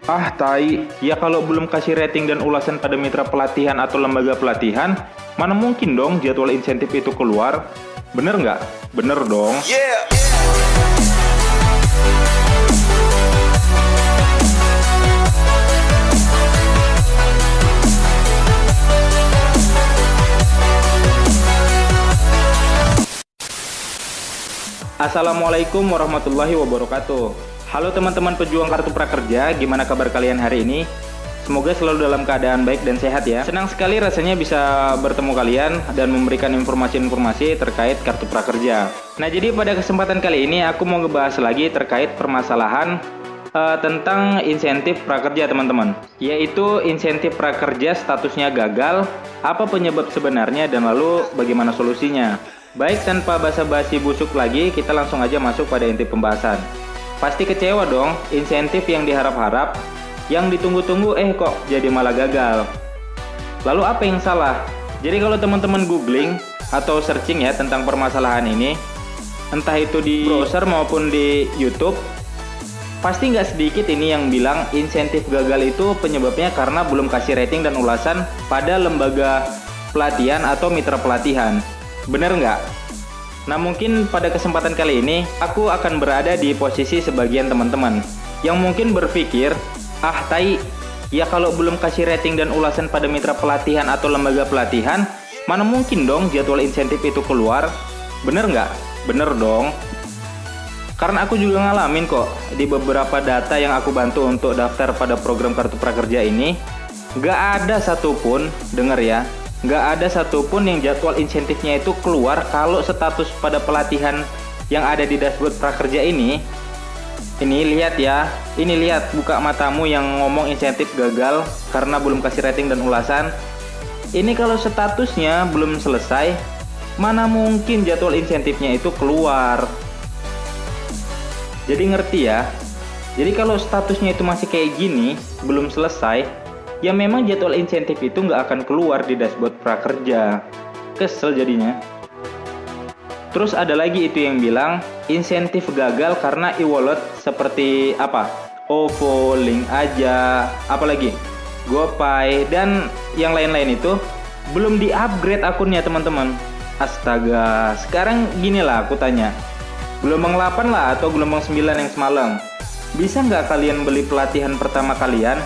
Ah, tai. Ya kalau belum kasih rating dan ulasan pada mitra pelatihan atau lembaga pelatihan, mana mungkin dong jadwal insentif itu keluar? Bener nggak? Bener dong. Yeah. Assalamualaikum warahmatullahi wabarakatuh. Halo teman-teman pejuang kartu prakerja, gimana kabar kalian hari ini? Semoga selalu dalam keadaan baik dan sehat ya. Senang sekali rasanya bisa bertemu kalian dan memberikan informasi-informasi terkait kartu prakerja. Nah, jadi pada kesempatan kali ini aku mau ngebahas lagi terkait permasalahan tentang insentif prakerja teman-teman. Yaitu insentif prakerja statusnya gagal, apa penyebab sebenarnya dan lalu bagaimana solusinya. Baik, tanpa basa-basi busuk lagi, kita langsung aja masuk pada inti pembahasan. Pasti kecewa dong, insentif yang diharap-harap, yang ditunggu-tunggu kok jadi malah gagal. Lalu apa yang salah? Jadi kalau teman-teman googling atau searching ya tentang permasalahan ini, entah itu di browser maupun di YouTube, pasti nggak sedikit ini yang bilang insentif gagal itu penyebabnya karena belum kasih rating dan ulasan pada lembaga pelatihan atau mitra pelatihan. Bener nggak? Nah, mungkin pada kesempatan kali ini aku akan berada di posisi sebagian teman-teman yang mungkin berpikir, ah tai, ya kalau belum kasih rating dan ulasan pada mitra pelatihan atau lembaga pelatihan, mana mungkin dong jadwal insentif itu keluar? Bener nggak? Bener dong. Karena aku juga ngalamin kok di beberapa data yang aku bantu untuk daftar pada program kartu prakerja ini, nggak ada satupun, denger ya, nggak ada satupun yang jadwal insentifnya itu keluar kalau status pada pelatihan yang ada di dashboard prakerja ini lihat ya, ini lihat, buka matamu yang ngomong insentif gagal karena belum kasih rating dan ulasan. Ini kalau statusnya belum selesai, mana mungkin jadwal insentifnya itu keluar. Jadi ngerti ya, jadi kalau statusnya itu masih kayak gini, belum selesai, ya memang jadwal insentif itu nggak akan keluar di dashboard prakerja. Kesel jadinya. Terus ada lagi itu yang bilang insentif gagal karena e-wallet seperti apa? OVO, Link Aja, apalagi GoPay dan yang lain-lain itu belum di-upgrade akunnya teman-teman. Astaga, sekarang gini lah aku tanya. Gelombang 8 lah atau gelombang 9 yang semalam. Bisa nggak kalian beli pelatihan pertama kalian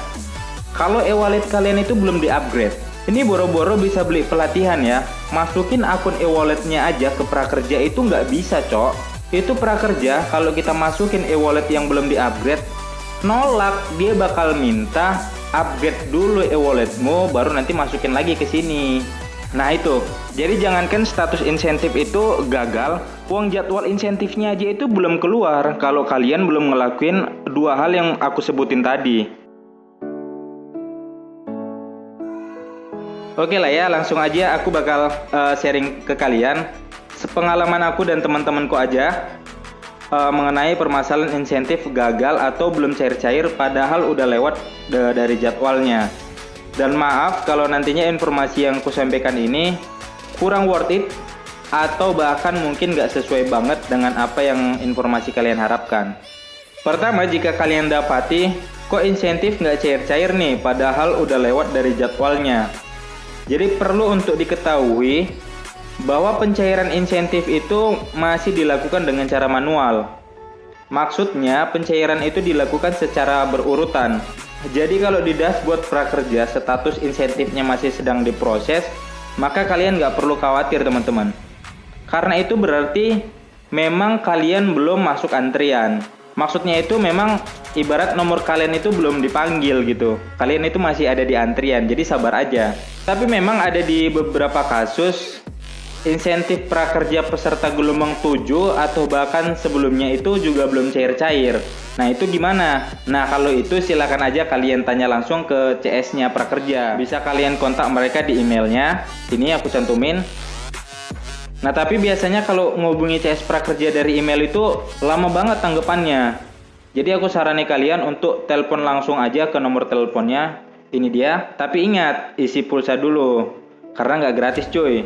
kalau e-wallet kalian itu belum di-upgrade? Ini boro-boro bisa beli pelatihan ya, masukin akun e-walletnya aja ke prakerja itu nggak bisa cok. Itu prakerja kalau kita masukin e-wallet yang belum di-upgrade, nolak, dia bakal minta upgrade dulu e-walletmu baru nanti masukin lagi ke sini. Nah itu, jadi jangankan status insentif itu gagal, uang jadwal insentifnya aja itu belum keluar kalau kalian belum ngelakuin dua hal yang aku sebutin tadi. Oke lah ya, langsung aja aku bakal sharing ke kalian sepengalaman aku dan teman-temanku aja mengenai permasalahan insentif gagal atau belum cair-cair padahal udah lewat dari jadwalnya. Dan maaf kalau nantinya informasi yang aku sampaikan ini kurang worth it atau bahkan mungkin nggak sesuai banget dengan apa yang informasi kalian harapkan. Pertama, jika kalian dapati kok insentif nggak cair-cair nih padahal udah lewat dari jadwalnya. Jadi perlu untuk diketahui bahwa pencairan insentif itu masih dilakukan dengan cara manual. Maksudnya pencairan itu dilakukan secara berurutan. Jadi kalau di dashboard prakerja status insentifnya masih sedang diproses, maka kalian nggak perlu khawatir teman-teman. Karena itu berarti memang kalian belum masuk antrian. Maksudnya itu memang ibarat nomor kalian itu belum dipanggil gitu. Kalian itu masih ada di antrian, jadi sabar aja. Tapi memang ada di beberapa kasus insentif prakerja peserta gelombang 7 atau bahkan sebelumnya itu juga belum cair-cair. Nah itu gimana? Nah kalau itu silakan aja kalian tanya langsung ke CS-nya prakerja. Bisa kalian kontak mereka di emailnya. Ini aku cantumin. Nah tapi biasanya kalau ngubungi CS prakerja dari email itu lama banget tanggapannya. Jadi aku saranin kalian untuk telepon langsung aja ke nomor teleponnya. Ini dia. Tapi ingat, isi pulsa dulu karena nggak gratis cuy.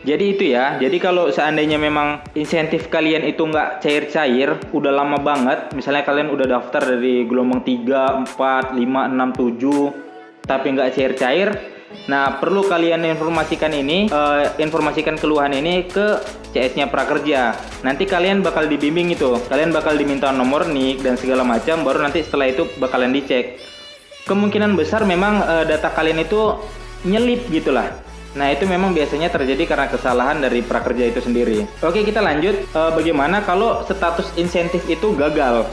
Jadi itu ya, jadi kalau seandainya memang insentif kalian itu nggak cair-cair, udah lama banget, misalnya kalian udah daftar dari gelombang 3, 4, 5, 6, 7, tapi nggak cair-cair, nah perlu kalian informasikan keluhan ini ke CS-nya Prakerja. Nanti kalian bakal dibimbing itu, kalian bakal diminta nomor NIK dan segala macam, baru nanti setelah itu bakalan dicek. Kemungkinan besar memang data kalian itu nyelip gitulah. Nah itu memang biasanya terjadi karena kesalahan dari Prakerja itu sendiri. Oke, kita lanjut. Bagaimana kalau status insentif itu gagal?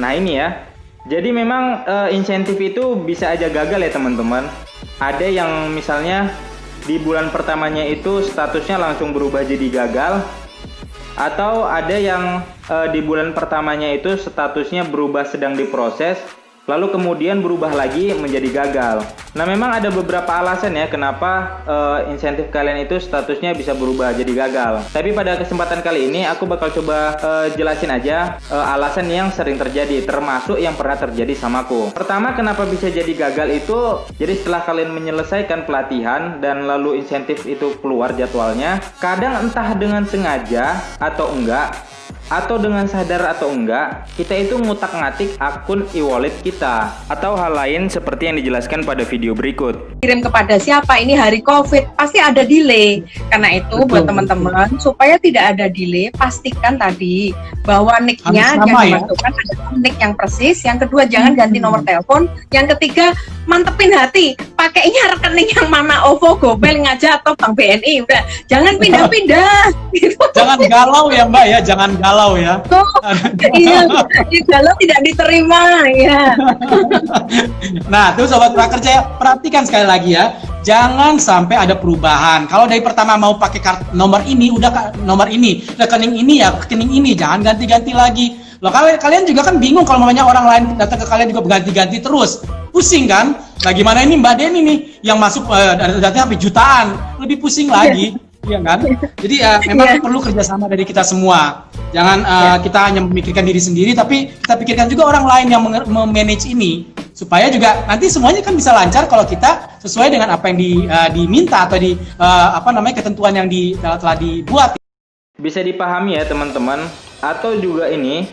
Nah ini ya. Jadi memang insentif itu bisa aja gagal ya teman-teman. Ada yang misalnya di bulan pertamanya itu statusnya langsung berubah jadi gagal. Atau ada yang di bulan pertamanya itu statusnya berubah sedang diproses, lalu kemudian berubah lagi menjadi gagal. Nah memang ada beberapa alasan ya kenapa insentif kalian itu statusnya bisa berubah jadi gagal. Tapi pada kesempatan kali ini aku bakal coba jelasin aja alasan yang sering terjadi, termasuk yang pernah terjadi samaku. Pertama, kenapa bisa jadi gagal itu, jadi setelah kalian menyelesaikan pelatihan dan lalu insentif itu keluar jadwalnya, kadang entah dengan sengaja atau enggak, atau dengan sadar atau enggak, kita itu ngutak-ngatik akun e-wallet kita atau hal lain seperti yang dijelaskan pada video berikut. Kirim kepada siapa, ini hari COVID, pasti ada delay. Karena itu buat teman-teman, supaya tidak ada delay, pastikan tadi bahwa nick-nya yang dimasukkan adalah nick yang persis. Yang kedua, jangan ganti nomor telepon. Yang ketiga, mantepin hati, pakainya rekening yang mana, OVO, GoPay, aja atau Bank BNI. Udah, jangan pindah-pindah. Jangan galau ya Mbak ya, jangan galau ya. Iya, galau tidak diterima ya. Nah, tuh sobat Prakerja, perhatikan sekali lagi ya, jangan sampai ada perubahan. Kalau dari pertama mau pakai nomor ini, udah nomor ini, rekening ini ya, rekening ini, jangan ganti-ganti lagi. Loh, kalian juga kan bingung kalau namanya orang lain datang ke kalian juga berganti-ganti terus. Pusing kan? Nah, gimana ini Mbak Deni nih yang masuk data sampai jutaan, lebih pusing lagi. Iya kan? Jadi memang perlu kerjasama dari kita semua. Jangan kita hanya memikirkan diri sendiri, tapi kita pikirkan juga orang lain yang memanage ini, supaya juga nanti semuanya kan bisa lancar kalau kita sesuai dengan apa yang diminta atau ketentuan yang telah dibuat. Bisa dipahami ya teman-teman. Atau juga ini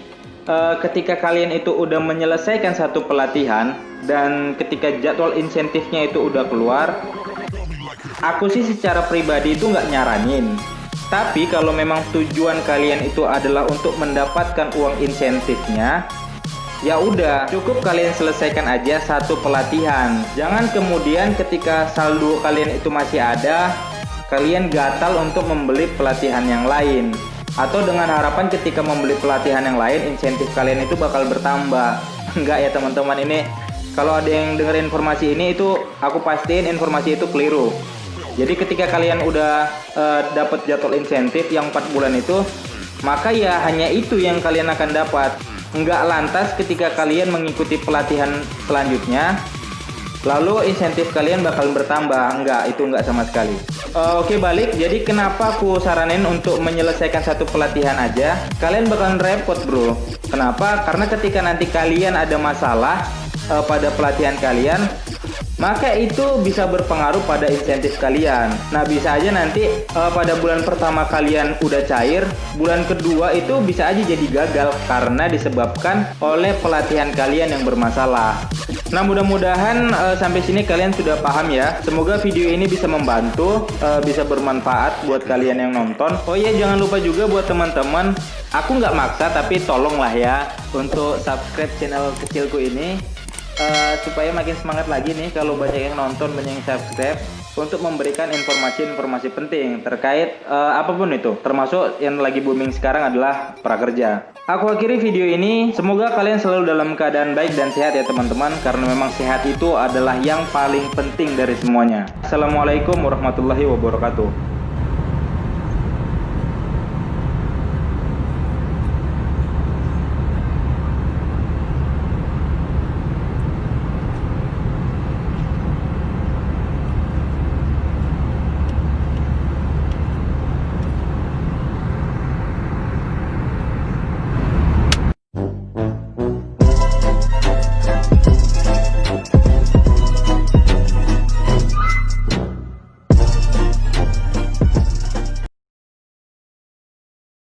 ketika kalian itu udah menyelesaikan satu pelatihan dan ketika jadwal insentifnya itu udah keluar, aku sih secara pribadi itu nggak nyaranin. Tapi kalau memang tujuan kalian itu adalah untuk mendapatkan uang insentifnya, ya udah cukup kalian selesaikan aja satu pelatihan. Jangan kemudian ketika saldo kalian itu masih ada, kalian gatal untuk membeli pelatihan yang lain. Atau dengan harapan ketika membeli pelatihan yang lain, insentif kalian itu bakal bertambah. Enggak ya teman-teman, ini kalau ada yang dengar informasi ini, itu aku pastiin informasi itu keliru. Jadi ketika kalian udah dapat jadwal insentif yang 4 bulan itu, maka ya hanya itu yang kalian akan dapat. Enggak lantas ketika kalian mengikuti pelatihan selanjutnya, lalu insentif kalian bakal bertambah. Enggak, itu enggak sama sekali. Oke, balik. Jadi kenapa aku saranin untuk menyelesaikan satu pelatihan aja? Kalian bakalan repot bro. Kenapa? Karena ketika nanti kalian ada masalah pada pelatihan kalian, maka itu bisa berpengaruh pada insentif kalian. Nah, bisa aja nanti pada bulan pertama kalian udah cair, bulan kedua itu bisa aja jadi gagal karena disebabkan oleh pelatihan kalian yang bermasalah. Nah, mudah-mudahan sampai sini kalian sudah paham ya. Semoga video ini bisa membantu, bisa bermanfaat buat kalian yang nonton. Oh iya, jangan lupa juga buat teman-teman, aku nggak maksa tapi tolonglah ya untuk subscribe channel kecilku ini. Supaya makin semangat lagi nih kalau banyak yang nonton, banyak yang subscribe, untuk memberikan informasi-informasi penting terkait apapun itu, termasuk yang lagi booming sekarang adalah prakerja. Aku akhiri video ini, semoga kalian selalu dalam keadaan baik dan sehat ya teman-teman, karena memang sehat itu adalah yang paling penting dari semuanya. Assalamualaikum warahmatullahi wabarakatuh.